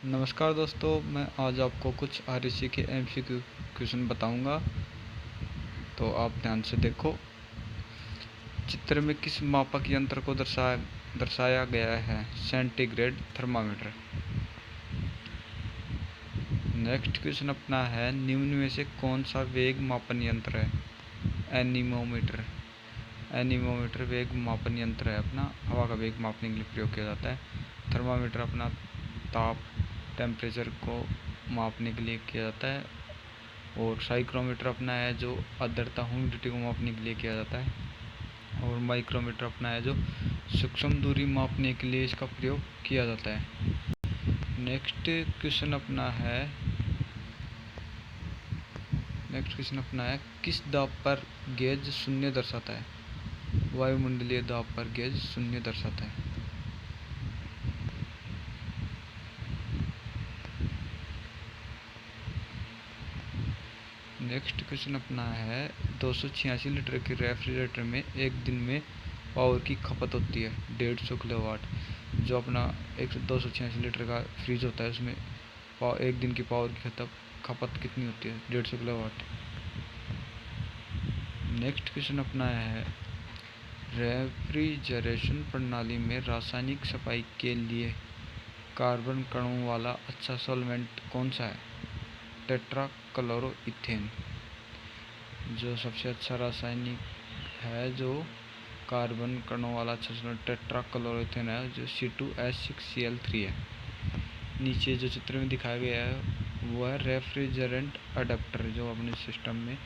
नमस्कार दोस्तों, मैं आज आपको कुछ आरईसी के एमसीक्यू क्वेश्चन बताऊंगा। तो आप ध्यान से देखो। चित्र में किस मापक यंत्र को दर्शाया गया है? Centigrade thermometer. नेक्स्ट क्वेश्चन अपना है, निम्न में से कौन सा वेग मापन यंत्र है? एनीमोमीटर। एनीमोमीटर वेग मापन यंत्र है, अपना हवा का वेग मापने के लिए प्रयोग किया जाता है। थर्मामीटर अपना ताप टेम्परेचर को मापने के लिए किया जाता है। और साइक्रोमीटर अपना है जो आर्द्रता ह्यूमिडिटी को मापने के लिए किया जाता है। और माइक्रोमीटर अपना है जो सूक्ष्म दूरी मापने के लिए इसका प्रयोग किया जाता है। नेक्स्ट क्वेश्चन अपना है किस दाब पर गेज शून्य दर्शाता है? वायुमंडलीय दाब पर गेज शून्य दर्शाता है। नेक्स्ट क्वेश्चन अपना है 286 लीटर के रेफ्रिजरेटर में एक दिन में पावर की खपत होती है 150 किलोवाट। जो अपना 286 लीटर का फ्रिज होता है उसमें एक दिन की पावर की खपत कितनी होती है? 150 किलोवाट। नेक्स्ट क्वेश्चन अपना है रेफ्रिजरेशन प्रणाली में रासायनिक सफाई के लिए कार्बन कणों वाला अच्छा सॉल्वेंट कौन सा है? टेट्राक्लोरोइथेन। जो सबसे अच्छा रासायनिक है जो कार्बन कणों वाला अच्छा सॉल्वेंट टेट्राक्लोरोइथेन है, जो C2H6Cl3 है। नीचे जो चित्र में दिखाया गया है वो है रेफ्रिजरेंट अडेप्टर, जो अपने सिस्टम में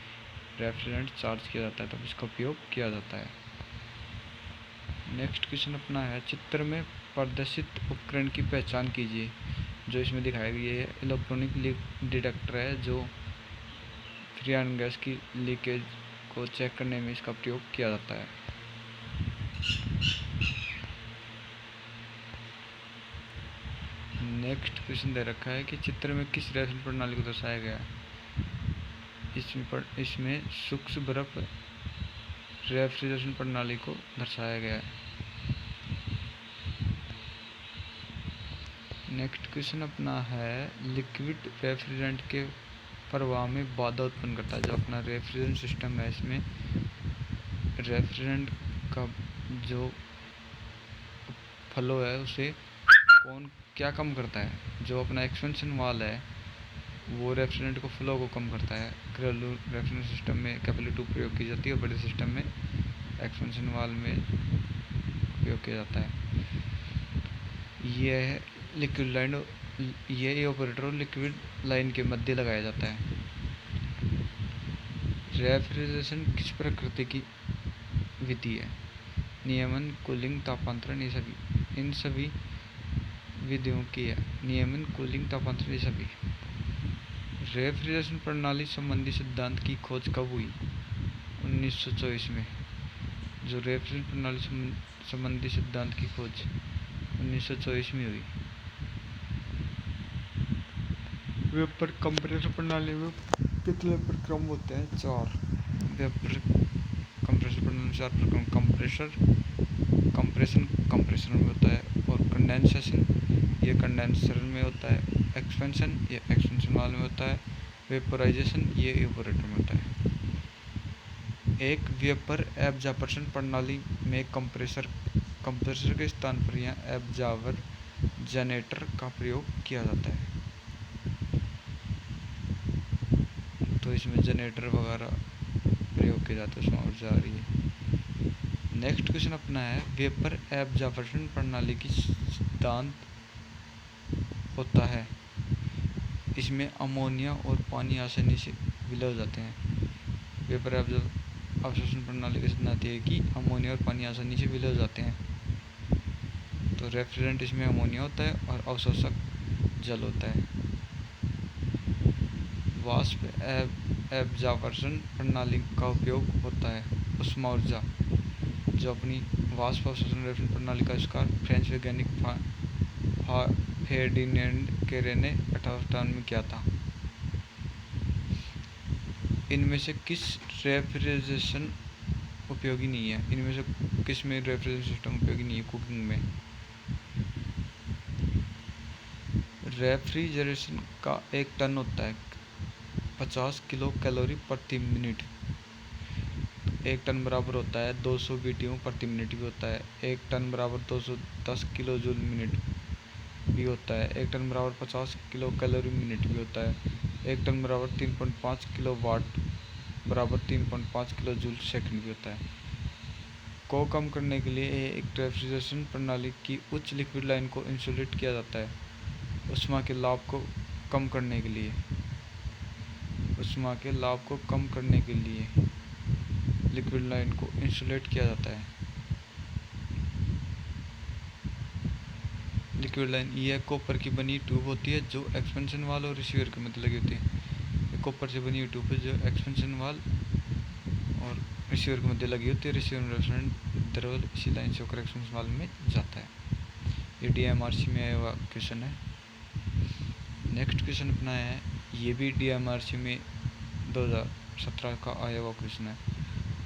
रेफ्रिजरेंट चार्ज किया जाता है तब इसका उपयोग किया जाता है। नेक्स्ट क्वेश्चन अपना है, चित्र में प्रदर्शित उपकरण की पहचान कीजिए। जो इसमें दिखाया गया है इलेक्ट्रॉनिक लीक डिटेक्टर है, जो फ्रियान गैस की लीकेज को चेक करने में इसका प्रयोग किया जाता है। नेक्स्ट क्वेश्चन दे रखा है कि चित्र में किस रेफ्रिजरेशन प्रणाली को दर्शाया गया है? इसमें सूक्ष्म बर्फ रेफ्रिजरेशन प्रणाली को दर्शाया गया है। नेक्स्ट क्वेश्चन अपना है, लिक्विड रेफ्रिजरेंट के प्रवाह में बाधा उत्पन्न करता है। जो अपना रेफ्रिजरेशन सिस्टम है इसमें रेफ्रिजरेंट का जो फ्लो है उसे क्या कम करता है? जो अपना एक्सपेंशन वाल है वो रेफ्रिजरेंट को फ्लो को कम करता है। घरेलू रेफ्रिजरेशन सिस्टम में कैपिलरी 2 प्रयोग की जाती है और बड़े सिस्टम में एक्सपेंशन वाल में उपयोग किया जाता है। यह लिक्विड लाइन ये ऑपरेटर और लिक्विड लाइन के मध्य लगाया जाता है। रेफ्रिजरेशन किस प्रकृति की विधि है? नियमन, कूलिंग, तापांतरण, इन सभी विधियों की है। नियमन, कूलिंग, तापांतरण ये सभी। रेफ्रिजरेशन प्रणाली संबंधी सिद्धांत की खोज कब हुई? 1924 में। जो रेफ्रिजरेशन प्रणाली संबंधी सिद्धांत की खोज 1924 में हुई। वेपर कंप्रेसर प्रणाली में कितने प्रक्रम होते हैं? 4। वेपर कंप्रेसर प्रणाली में 4 प्रक्रम। कंप्रेशन में होता है। और कंडेंसेशन ये कंडेंसर में होता है। एक्सपेंशन ये एक्सपेंशन वाल में होता है। वेपोराइजेशन ये इवेपोरेटर में होता है। एक वेपर एब्जॉर्प्शन प्रणाली में कंप्रेसर के स्थान पर यहाँ एब्जॉर्बर जनरेटर का प्रयोग किया जाता है। तो इसमें जनरेटर वगैरह प्रयोग किया जाता है, उसमें ऊर्जा आ रही है। नेक्स्ट क्वेश्चन अपना है, वेपर एब्जॉर्प्शन प्रणाली की सिद्धांत होता है। इसमें अमोनिया और पानी आसानी से विलय हो जाते हैं। वेपर एब्जॉर्प्शन प्रणाली का सिद्धांत है कि अमोनिया और पानी आसानी से विलय हो जाते हैं। तो रेफ्रिजरेंट इसमें अमोनिया होता है और अवशोषक जल होता है। वाष्प एब्जॉर्प्शन प्रणाली का उपयोग होता है ऊष्मा ऊर्जा। जो अपनी वाष्प अवशोषण रेफ्रिजरेशन प्रणाली का आविष्कार फ्रेंच वैज्ञानिक फेर्डिनेंड कैरे ने 1857 में किया था। इनमें से किस रेफ्रिजरेशन उपयोगी नहीं है? इनमें से किस में रेफ्रिजरेशन सिस्टम उपयोगी नहीं है? कुकिंग में। रेफ्रिजरेशन का एक टन होता है 50 किलो कैलोरी प्रति मिनट। एक टन बराबर होता है 200 बीटीयू प्रति मिनट भी होता है। एक टन बराबर 210 किलो जूल मिनट भी होता है। एक टन बराबर 50 किलो कैलोरी मिनट भी होता है। एक टन बराबर 3.5 किलो वाट बराबर 3.5 किलो जूल सेकंड भी होता है। को कम करने के लिए एक रेफ्रिजरेशन प्रणाली की उच्च लिक्विड लाइन को इंसुलेट किया जाता है। ऊष्मा के लाभ को कम करने के लिए लिक्विड लाइन को इंसुलेट किया जाता है। लिक्विड लाइन यह कॉपर की बनी ट्यूब होती है जो एक्सपेंशन वाल और रिसीवर के मध्य लगी होती है। कॉपर से बनी हुई ट्यूब है जो एक्सपेंशन वाल और रिसीवर के मध्य लगी होती है। रिसीवर में रेफरेंस द्रव्य इसी लाइन से होकर एक्सपेंशन वाल में जाता है। ये DMRC में आया हुआ क्वेश्चन है। नेक्स्ट क्वेश्चन अपना है, ये भी DMRC में 2017 का आया हुआ क्वेश्चन है।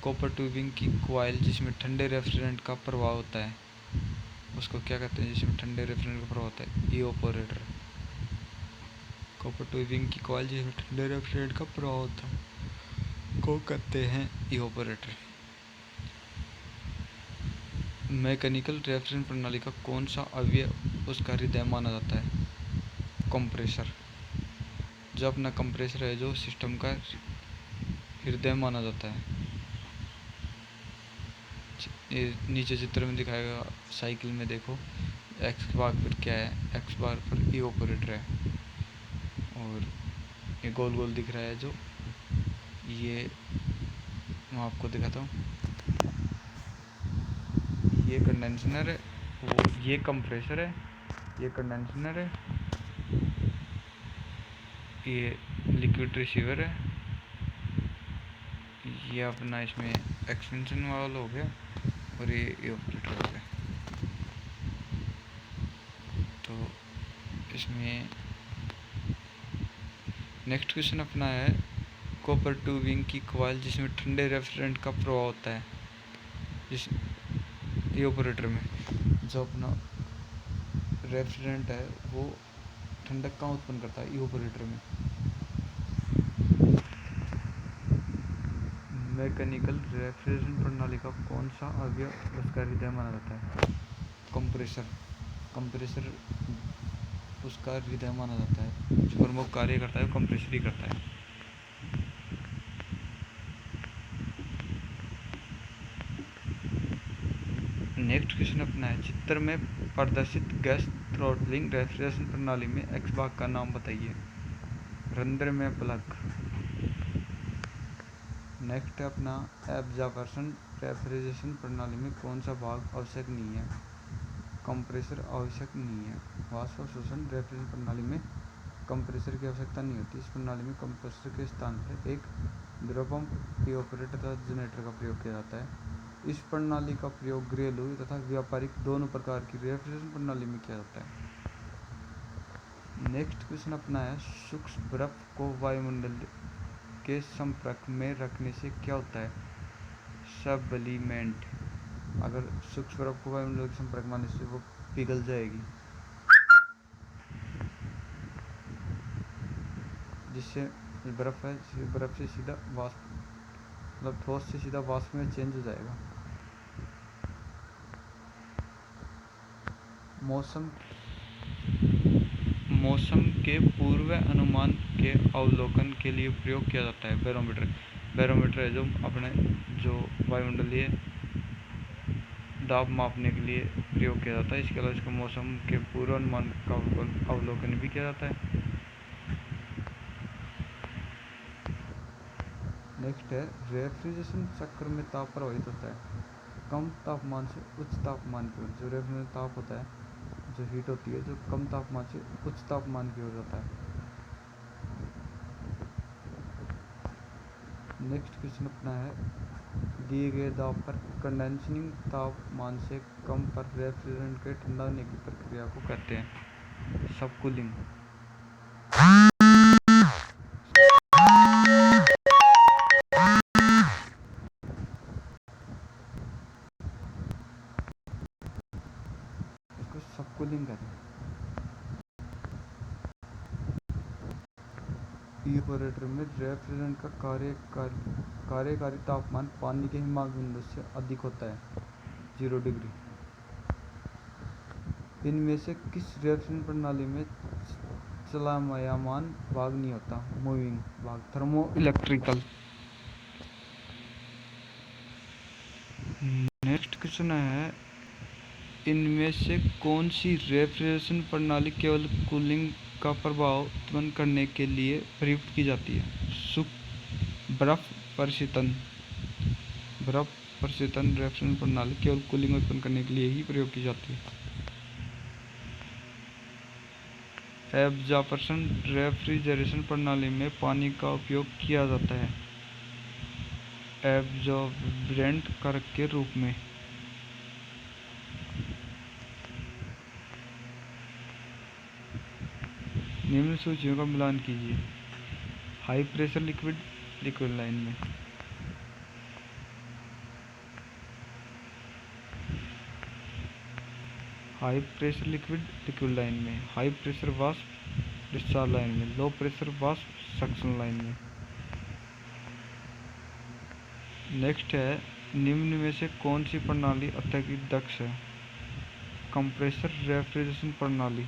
कॉपर ट्यूबिंग की कॉइल जिसमें ठंडे रेफ्रिजरेंट का प्रवाह होता है उसको क्या कहते हैं? जिसमें ठंडे रेफ्रिजरेंट का प्रवाह होता है इवापोरेटर। कॉपर ट्यूबिंग की कॉइल जिसमें ठंडे रेफ्रिजरेंट का प्रवाह होता है को कहते हैं इवापोरेटर। मैकेनिकल रेफ्रिजरेशन प्रणाली का कौन सा अवयव उसका हृदय माना जाता है? कंप्रेसर। जो अपना कंप्रेसर है जो सिस्टम का हृदय माना जाता है। ये नीचे चित्र में दिखाएगा, साइकिल में देखो एक्स बार पर क्या है, एक्स बार पर इवापोरेटर है और ये गोल गोल दिख रहा है जो ये मैं आपको दिखाता हूँ। ये कंडेंसर है, वो ये कंप्रेसर है, ये कंडेंसर है, ये लिक्विड रिसीवर है, ये अपना इसमें एक्सपेंशन वाला हो गया और ये इवापोरेटर हो गया। तो इसमें नेक्स्ट क्वेश्चन अपना है, कॉपर ट्यूबिंग की कॉइल जिसमें ठंडे रेफ्रिजरेंट का प्रवाह होता है जिस इवापोरेटर में। जो अपना रेफ्रिजरेंट है वो ठंडक कहाँ उत्पन्न करता है? इवापोरेटर में। मैकेनिकल रेफ्रिजरेशन प्रणाली का कौन सा अवयव उसका हृदय माना जाता है? कंप्रेसर। कंप्रेसर उसका हृदय माना जाता है। जो प्रमुख कार्य करता है वो कंप्रेसर ही करता है। नेक्स्ट क्वेश्चन अपना है, चित्र में प्रदर्शित गैस थ्रॉटलिंग रेफ्रिजरेशन प्रणाली में एक्स भाग का नाम बताइए। रंध्र में प्लग। नेक्स्ट है अपना, एब्जॉर्प्शन रेफ्रिजरेशन प्रणाली में कौन सा भाग आवश्यक नहीं है? कंप्रेसर आवश्यक नहीं है। वाष्प शोषण रेफ्रिजरेशन प्रणाली में कंप्रेसर की आवश्यकता नहीं होती। इस प्रणाली में कंप्रेसर के स्थान पर एक द्रव पंप, इवापोरेटर तथा जनरेटर का प्रयोग किया जाता है। इस प्रणाली का प्रयोग घरेलू तथा व्यापारिक दोनों प्रकार की रेफ्रिजरेशन प्रणाली में किया जाता है। नेक्स्ट क्वेश्चन अपना है, सूक्ष्म बर्फ को वायुमंडल के संपर्क में रखने से क्या होता है? सबलिमेंट। अगर सूक्ष्म बर्फ को वायुमंडल के संपर्क में आने से वो पिघल जाएगी, जिससे बर्फ है, बर्फ से सीधा वाष्प मतलब ठोस से सीधा वाष्प में चेंज हो जाएगा। मौसम के पूर्व अनुमान के अवलोकन के लिए प्रयोग किया जाता है बैरोमीटर। बैरोमीटर है जो अपने जो वायुमंडलीय दाब मापने के लिए प्रयोग किया जाता है। इसके अलावा इसका मौसम के पूर्व अनुमान का अवलोकन भी किया जाता है। नेक्स्ट है, रेफ्रिजरेशन चक्र में ताप प्रवाहित होता है कम तापमान से उच्च तापमान की ओर। जो रेफ्रिजरेशन ताप होता है, जो हीट होती है, जो कम तापमान से उच्च तापमान की ओर जाता है। नेक्स्ट क्वेश्चन अपना है, दिए गए दाब पर कंडेंसिंग तापमान से कम पर रेफ्रिजरेंट के ठंडा होने की प्रक्रिया को कहते हैं सबकूलिंग। इसको सबकूलिंग कहते हैं। इवेपोरेटर में रेफ्रिजरेंट का कार्यकारी तापमान पानी के हिमांक बिंदु से अधिक होता है, 0 डिग्री। इनमें से किस रेफ्रिजरेशन प्रणाली में चलायमान भाग नहीं होता, मूविंग भाग? Thermo electrical. नेक्स्ट क्वेश्चन है, इनमें से कौन सी रेफ्रिजरेशन प्रणाली केवल कूलिंग का प्रभाव उत्पन्न करने के लिए प्रयुक्त की जाती है? बर्फ प्रशीतन रेफ्रिजरेशन प्रणाली केवल कूलिंग उत्पन्न करने के लिए ही प्रयोग की जाती है। एब्जॉर्प्शन रेफ्रिजरेशन प्रणाली में पानी का उपयोग किया जाता है एब्जॉर्बेंट कारक के रूप में। निम्न सूचियों का मिलान कीजिए। हाई प्रेशर लिक्विड लाइन में, हाई प्रेशर लिक्विड लाइन में, हाई प्रेशर वाष्प डिस्चार्ज लाइन में, लो प्रेशर वाष्प सक्शन लाइन में। नेक्स्ट है, निम्न में से कौन सी प्रणाली अत्यधिक दक्ष है? कंप्रेसर रेफ्रिजरेशन प्रणाली।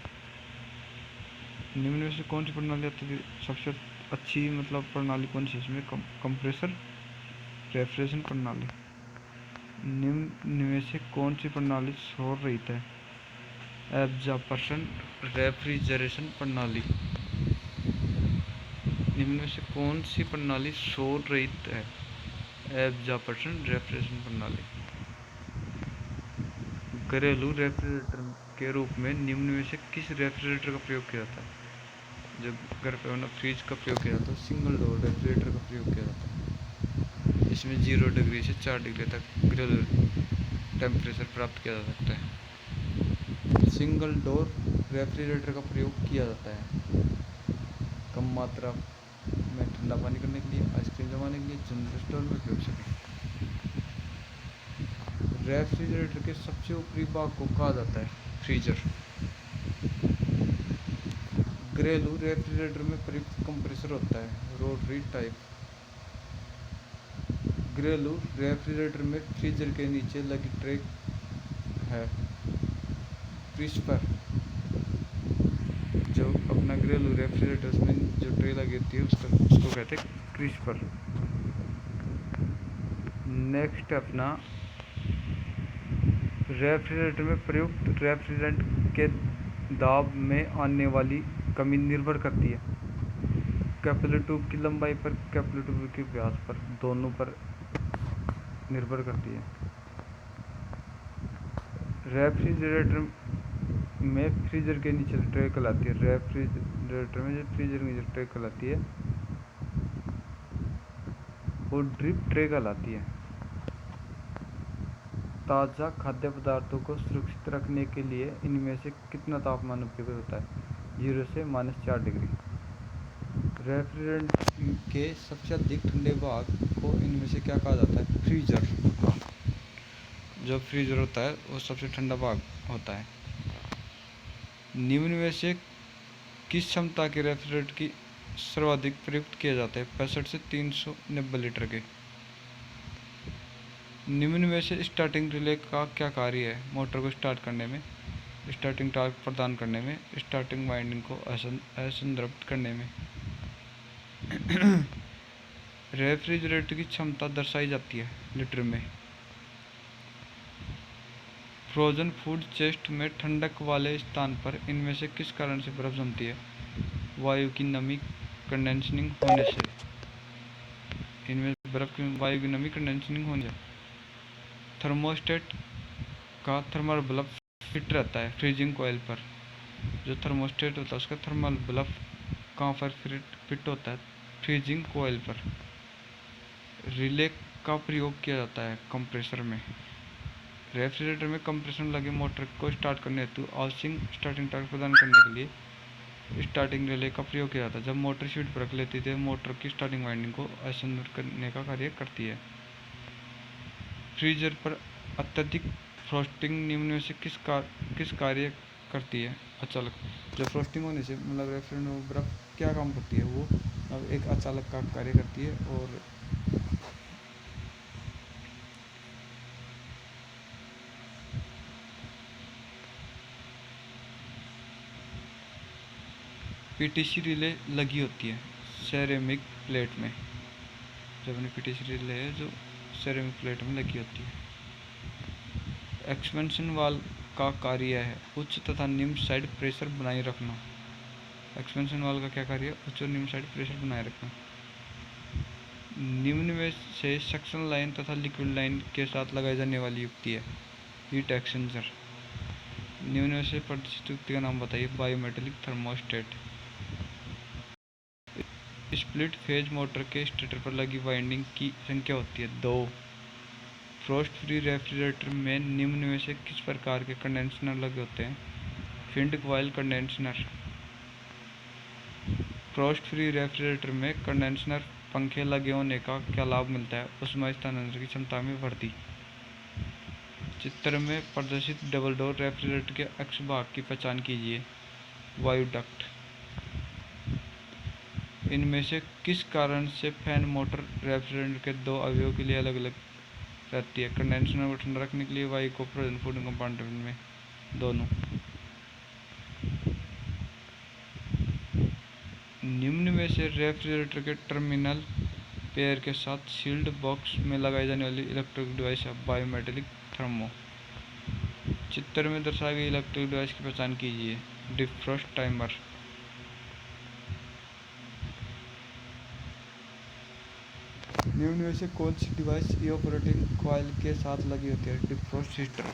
निम्न में से कौन सी प्रणाली अत्यधिक सबसे अच्छी प्रणाली कौन सी है इसमें? कंप्रेसर रेफ्रिजरेशन प्रणाली। निम्न में से कौन सी प्रणाली शोर रहित है? एब्जॉर्प्शन रेफ्रिजरेशन प्रणाली। निम्न में से कौन सी प्रणाली शोर रहित है? एब्जॉर्प्शन रेफ्रिजरेशन प्रणाली। घरेलू रेफ्रिजरेटर के रूप में निम्न में से किस रेफ्रिजरेटर का प्रयोग किया जाता है? जो घर पे फ्रिज का प्रयोग किया जाता है, सिंगल डोर रेफ्रिजरेटर का प्रयोग किया जाता है। इसमें 0 डिग्री से 4 डिग्री तक घरेलू टेम्परेचर प्राप्त किया जा सकता है। सिंगल डोर रेफ्रिजरेटर का प्रयोग किया जाता है कम मात्रा में ठंडा पानी करने के लिए, आइसक्रीम जमाने के लिए, जनरल स्टोर में प्रयोग सकें। रेफ्रिजरेटर के सबसे ऊपरी भाग को कहा जाता है फ्रीजर। घरेलू रेफ्रिजरेटर में प्रयुक्त कंप्रेसर होता है रोटरी टाइप। घरेलू रेफ्रिजरेटर में फ्रीजर के नीचे लगी ट्रे है क्रिस्पर। जो अपना घरेलू रेफ्रिजरेटर में जो ट्रे लगी होती है उसको कहते हैं क्रिस्पर। नेक्स्ट अपना, रेफ्रिजरेटर में प्रयुक्त रेफ्रिजरेंट के दाब में आने वाली कमी निर्भर करती है कैपिलरी ट्यूब की लंबाई पर, कैपिलरी ट्यूब के व्यास पर, दोनों पर निर्भर करती है। रेफ्रिजरेटर में फ्रीजर के नीचे ट्रे कहलाती है। रेफ्रिजरेटर में जो फ्रीजर के नीचे ट्रे कहलाती है वो ड्रिप ट्रे कहलाती है। ताज़ा खाद्य पदार्थों को सुरक्षित रखने के लिए इनमें से कितना तापमान उपयोग होता है? 0 से -4 डिग्री। रेफ्रिजरेंट के सबसे अधिक ठंडे भाग को इनमें से क्या कहा जाता है? फ्रीजर। जो फ्रीजर होता है वो सबसे ठंडा भाग होता है। निम्न में से किस क्षमता के रेफ्रिजरेटर की सर्वाधिक प्रयुक्त किया जाता है? 65 से 390 लीटर के। निम्न में से स्टार्टिंग रिले का क्या कार्य है? मोटर को स्टार्ट करने में, स्टार्टिंग टॉर्क प्रदान करने में, स्टार्टिंग वाइंडिंग को असंतृप्त करने में। रेफ्रिजरेटर की क्षमता दर्शाई जाती है लीटर में। फ्रोजन फूड चेस्ट में ठंडक वाले स्थान पर इनमें से किस कारण से बर्फ जमती है? वायु की नमी कंडेंसिंग होने से। इनमें बर्फ की वायु की नमी कंडेंसिंग होने से। थर्मोस्टेट का थर्मल बल्ब फिट रहता है फ्रीजिंग कॉइल पर। जो थर्मोस्टेट होता है उसका थर्मल बल्ब कहाँ पर फिट होता है? फ्रीजिंग कॉइल पर। रिले का प्रयोग किया जाता है कंप्रेसर में। रेफ्रिजरेटर में कंप्रेसर लगे मोटर को स्टार्ट करने हेतु आवश्यक स्टार्टिंग टॉर्क प्रदान करने के लिए स्टार्टिंग रिले का प्रयोग किया जाता है। जब मोटर स्पीड पर रख लेती है मोटर की स्टार्टिंग वाइंडिंग को असंतुलित करने का कार्य करती है। फ्रीजर पर अत्यधिक फ्रोस्टिंग निम्न में से किस कार्य करती है? अचालक जब फ्रोस्टिंग होने से मतलब रेफ्रिजरेटर में बर्फ़ क्या काम करती है, वो अब एक अचालक का कार्य करती है और पीटीसी रिले लगी होती है सेरेमिक प्लेट में। जब अपनी पीटीसी रिले है जो सेरेमिक प्लेट में लगी होती है। एक्सपेंशन वाल्व का कार्य है उच्च तथा निम्न साइड प्रेशर बनाए रखना। एक्सपेंशन वाल्व का क्या कार्य है? उच्च और निम्न साइड प्रेशर बनाए रखना। निम्न में से सक्शन लाइन तथा लिक्विड लाइन के साथ लगाई जाने वाली युक्ति है हीट एक्सचेंजर। निम्न में से प्रदर्शित युक्ति का नाम बताइए। Bimetallic thermostat. Split phase motor के स्टेटर पर लगी वाइंडिंग की संख्या होती है 2। फ्रोस्ट फ्री रेफ्रिजरेटर में निम्न में से किस प्रकार के कंडेंसर लगे होते हैं? Finned coil condenser. Frost free refrigerator में कंडेंसर पंखे लगे होने का क्या लाभ मिलता है? ऊष्मा स्थानांतरण की क्षमता में वृद्धि। चित्र में प्रदर्शित डबल डोर रेफ्रिजरेटर के अक्ष भाग की पहचान कीजिए। वायु डक्ट। इनमें से किस कारण से फैन मोटर रेफ्रिजरेटर के दो अवयवों के लिए अलग अलग रहती है? कंडेंसर को ठंडा रखने के लिए, वायु को फ्रोजन फूड कंपार्टमेंट में, दोनों। निम्न में से रेफ्रिजरेटर के टर्मिनल पेयर के साथ सील्ड बॉक्स में लगाई जाने वाली इलेक्ट्रिक डिवाइस है। Bimetallic thermo. चित्र में दर्शाई गई इलेक्ट्रिक डिवाइस की पहचान कीजिए। Defrost timer. निम्न में से कौन सी डिवाइस इवेपोरेटिंग कॉइल के साथ लगी होती है? Defrost heater.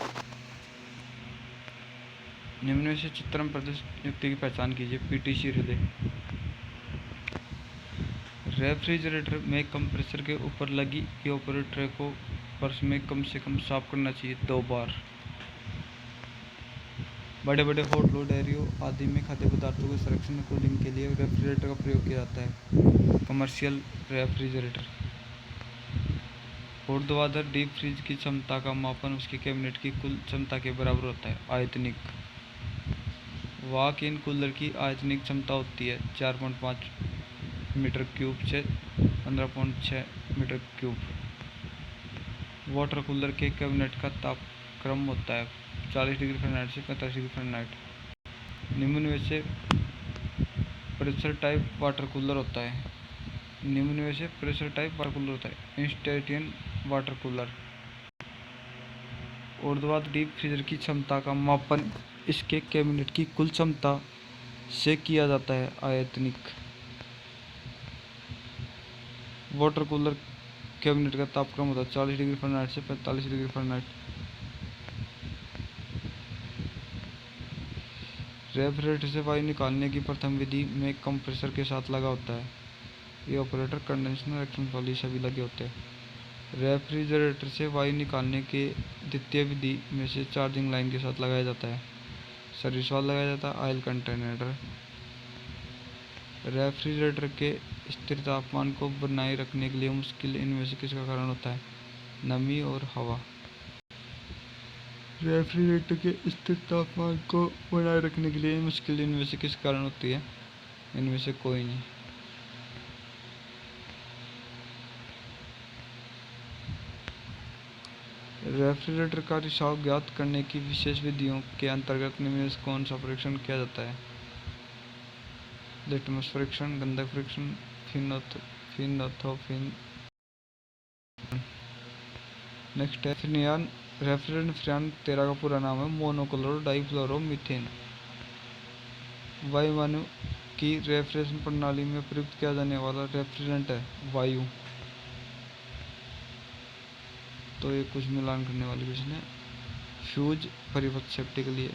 निम्न में से चित्र में प्रदर्शित युक्ति की पहचान कीजिए। PTC relay. रेफ्रिजरेटर में कंप्रेसर के ऊपर लगी इवेपोरेटर को वर्ष में कम से कम साफ करना चाहिए 2 बार। बड़े बड़े होटलों, डेयरियों आदि में खाद्य पदार्थों के संरक्षण और कूलिंग के लिए रेफ्रिजरेटर का प्रयोग किया जाता है। Commercial refrigerator. ऊर्ध्वाधर डीप फ्रीज की क्षमता का मापन उसके कैबिनेट की कुल क्षमता के बराबर होता है। आयतनिक। वॉक इन कूलर की आयतनिक क्षमता होती है 4.5 मीटर क्यूब से 15.6 मीटर क्यूब। वाटर कूलर के कैबिनेट का तापक्रम होता है 40 डिग्री फ़ारेनहाइट से 45 डिग्री फ़ारेनहाइट। निम्न में से प्रेशर टाइप वाटर कूलर होता है। निम्न में से प्रेशर टाइप वाटर कूलर होता है। Instantaneous water cooler. ऊर्ध्वाधर डीप फ्रीजर की क्षमता का मापन इसके कैबिनेट की कुल क्षमता से किया जाता है। आयतनिक। वाटर कूलर कैबिनेट का तापक्रम होता है 40 डिग्री फ़ारेनहाइट से 45 डिग्री फ़ारेनहाइट। रेफ्रिजरेटर से वायु निकालने की प्रथम विधि में कंप्रेसर के साथ लगा होता है। इवेपोरेटर, कंडेंसर, एक्सपेंशन वाल्व सभी लगे होते हैं। रेफ्रिजरेटर से वायु निकालने के द्वितीय विधि में से चार्जिंग लाइन के साथ लगाया जाता है। सर्विस वाल्व लगाया जाता है। Oil container. रेफ्रिजरेटर के स्थिर तापमान को बनाए रखने के लिए मुश्किल इनमें से किसका कारण होता है? नमी और हवा। रेफ्रिजरेटर के स्थिर तापमान को बनाए रखने के लिए मुश्किल इनमें से किस कारण होती है? इनमें से कोई नहीं। रेफ्रिजरेटर का रिसाव ज्ञात करने की विशेष विधियों के अंतर्गत निम्न में से कौन सा परीक्षण किया जाता है? लिटमस परीक्षण, गंधक परीक्षण, फिनोल्फथालीन। नेक्स्ट है फ्रियान। रेफ्रिजरेंट फ्रियान 13 का पूरा नाम है मोनोक्लोरो डाइफ्लोरोमीथेन। वायुमानव की रेफ्रिजरेशन प्रणाली में प्रयुक्त किया जाने वाला रेफ्रिजरेंट है वायु। तो ये कुछ मिलान करने वाली क्वेश्चन है। फ्यूज परिपथ सेफ्टी के लिए।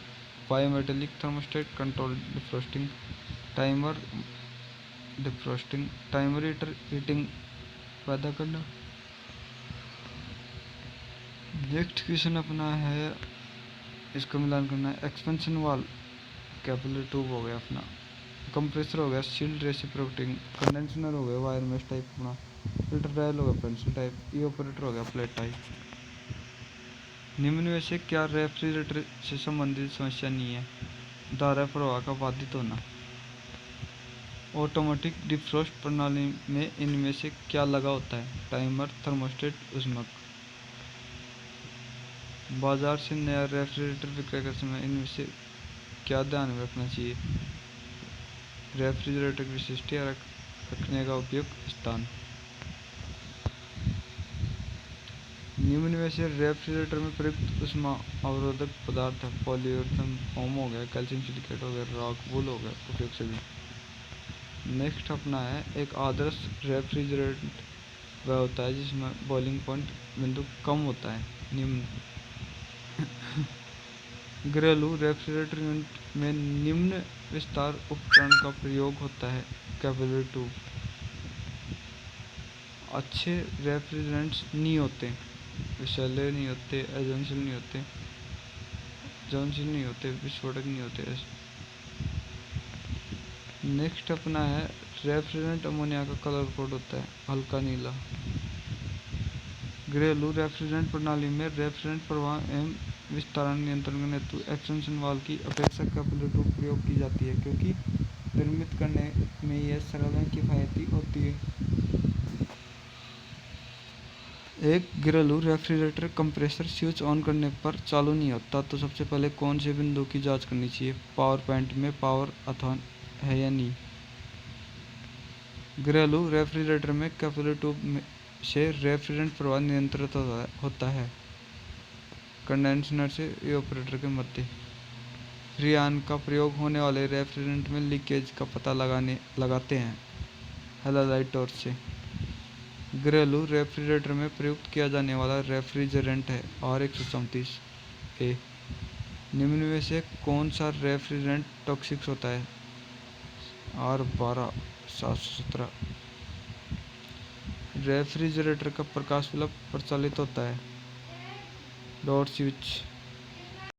Bimetallic thermostat control defrosting. Timer defrosting. Timer heating पैदा करना। नेक्स्ट क्वेश्चन अपना है, इसको मिलान करना है। एक्सपेंशन वाल्व कैपिलरी ट्यूब हो गया अपना। कंप्रेसर हो गया सील्ड रेसिप्रोकेटिंग। कंडेंसर हो गया वायर मेश टाइप अपना। फिल्टर डायल हो गया पेंसिल टाइप। इवेपोरेटर हो गया प्लेट टाइप। निम्न में से क्या रेफ्रिजरेटर से संबंधित समस्या नहीं है? धारा प्रवाह का बाधित होना। ऑटोमेटिक डिफ्रॉस्ट प्रणाली में इनमें से क्या लगा होता है? टाइमर, थर्मोस्टेट, ऊष्मक। बाजार से नया रेफ्रिजरेटर विक्रय करते समय इनमें से क्या ध्यान में रखना चाहिए? रेफ्रिजरेटर की विशिष्टता, रखने का उपयुक्त स्थान। निम्न में से रेफ्रिजरेटर में प्रयुक्त ऊष्मा अवरोधक पदार्थ है? पॉलीयुरेथन फोम हो गया, कैल्शियम सिलिकेट हो गया, रॉक वूल हो गया, उपयुक्त सभी। नेक्स्ट अपना है, एक आदर्श रेफ्रिजरेटर वह होता है जिसमें बॉइलिंग पॉइंट बिंदु कम होता है। निम्न घरेलू रेफ्रिजरेटर यूनिट में निम्न विस्तार उपकरण का प्रयोग होता है। Capillary tube. अच्छे रेफ्रिजरेंट्स नहीं होते, विषैले नहीं होते, एजेंशियल नहीं होते, ज्वलनशील नहीं होते, विस्फोटक नहीं होते। नेक्स्ट अपना है, रेफ्रिजरेंट अमोनिया का कलर कोड होता है हल्का नीला। घरेलू रेफ्रिजरेंट प्रणाली में रेफ्रिजरेंट प्रवाह एवं विस्तारण नियंत्रण करने हेतु एक्सटेंशन वाल्व की अपेक्षा कैपिलरी ट्यूब प्रयोग की जाती है, क्योंकि निर्मित करने में यह सरल एवं किफायती होती है। एक घरेलू रेफ्रिजरेटर कंप्रेसर स्विच ऑन करने पर चालू नहीं होता, तो सबसे पहले कौन से बिंदु की जांच करनी चाहिए? पावर पॉइंट में पावर अथवा है या नहीं। घरेलू रेफ्रिजरेटर में कैपिलरी ट्यूब से रेफ्रिजरेंट प्रवाह नियंत्रित होता है कंडेंसर से इवेपोरेटर के मध्य। फ्रीऑन का प्रयोग होने वाले रेफ्रिजरेंट में लीकेज का पता लगाते हैं हैलाइड टॉर्च से। घरेलू रेफ्रिजरेटर में प्रयुक्त किया जाने वाला रेफ्रिजरेंट है R134A। निम्न में से कौन सा रेफ्रिजरेंट टॉक्सिक होता है? R12717। रेफ्रिजरेटर का प्रकाश बल्ब प्रचालित होता है डॉट स्विच।